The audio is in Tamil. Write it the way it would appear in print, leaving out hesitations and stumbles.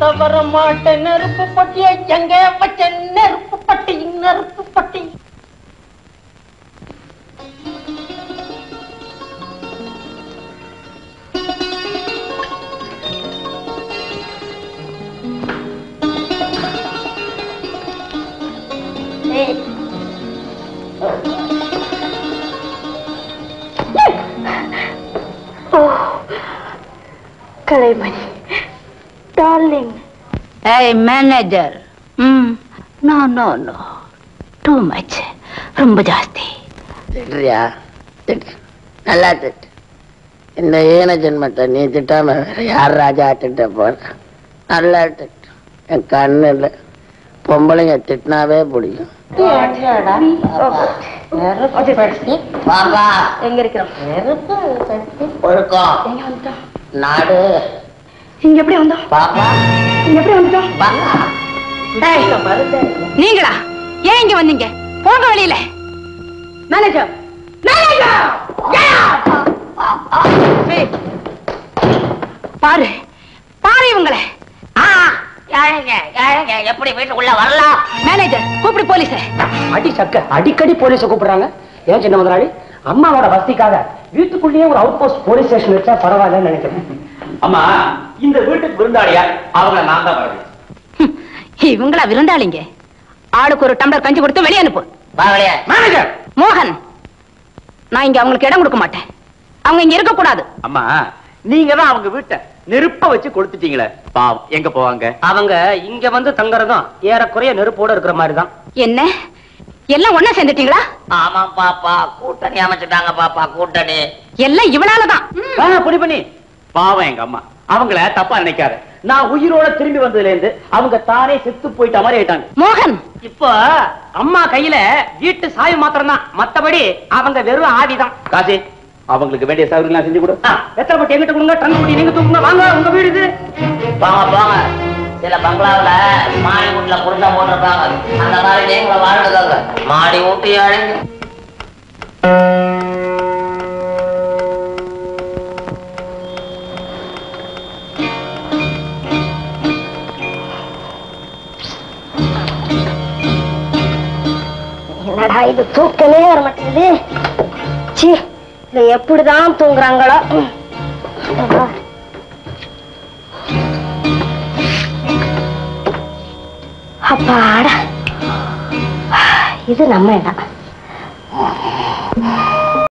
தவற மாட்டேன். நெருப்பு பட்டியை எங்க வச்ச? நெருப்பு பட்டி, நெருப்பு பட்டி. கலைமணி டார்லிங். ஏய் manager, no no no, too much, ரொம்ப ஜாஸ்தி. திட்டுறியா? திட்டு, நல்லா திட்டு. இந்த ஏன ஜென்மத்தை நீ திட்டாம வேற யார் ராஜா திட்ட போற? நல்லா திட்டு. என் கண்ணு இல்லை, பொம்பளைங்க திட்டினாவே பிடிக்கும். எங்க இருக்கிறோம்? நாடு இங்க எப்படி வந்தோம்? பாப்பா இங்க எப்படி வந்துட்டோம்? நீங்களா? ஏன் இங்க வந்தீங்க? போங்க வெளியில. மேனேஜர், மேனேஜர், பாரு பாரு இவங்களை. எப்படி வீட்டுக்குள்ள வரலாம்? மேனேஜர் கூப்பிடு போலீஸ. அடி சக்க, அடிக்கடி போலீஸ கூப்பிடுறாங்க. ஏன் சின்ன முதலாளி, அம்மாவோட வசதிக்காக வீட்டுக்குள்ளேயே ஒரு அவுட் போஸ்ட் போலீஸ் ஸ்டேஷன் வச்சா பரவாயில்லன்னு நினைக்கிறேன். அம்மா, இந்த வீட்டுக்கு விருந்தாளியா அவங்கள நான் தான் வரேன். இவங்களா விருந்தாளிங்க? ஆளுக்கு ஒரு டம்ளர் கஞ்சி கொடுத்து வெளியே அனுப்பு. மேனேஜர் மோகன், நான் இங்க அவங்களுக்கு இடம் கொடுக்க மாட்டேன். அவங்க இங்க இருக்க கூடாது. அம்மா, நீங்க தான் அவங்க வீட்டை நெருப்ப வச்சு கொடுத்துட்டீங்களே, பாவம் எங்க போவாங்க? அவங்க இங்க வந்து தங்கறதும் ஏறக்குறைய நெருப்போட இருக்கிற மாதிரி தான். என்ன எல்லாம் ஒண்ணா சேர்ந்துட்டீங்களா? ஆமா பாப்பா, கூட்டணி அமைச்சுட்டாங்க பாப்பா, கூட்டணி. எல்லாம் இவளாலதான். புடி பண்ணி பாவம் எங்க அம்மா, அவங்கள தப்பா நினைக்காத. நான் உயிரோட திரும்பி வந்ததுல இருந்து அவங்க தானே செத்து போயிட்ட மாதிரி ஆயிட்டாங்க. மோகன், இப்போ அம்மா கையில வீட்டு சாவி மாத்திரம் தான், மத்தபடி அவங்க வெறும் ஆடிதான். காசி, அவங்களுக்கு வேண்டிய சௌகரியெல்லாம் செஞ்சு கொடு. எத்தனை பட்டி எங்கிட்ட கொடுங்க, ட்ரங்க் பட்டி நீங்க தூக்குங்க. வாங்க, உங்க வீடு இது. போங்க போங்க. சில பங்களாவுல மாடி வீட்டுல குடிசை போட்டிருப்பாங்க, அந்த மாதிரி நீங்க வாழ்ந்துக்கோங்க. மாடி ஊட்டி அழகு. என்னடா இது, தூக்கமே வர மாட்டேங்குது. சி, இது எப்படிதான் தூங்குறாங்களோ. அப்பாடா, இது நம்ம இடம்.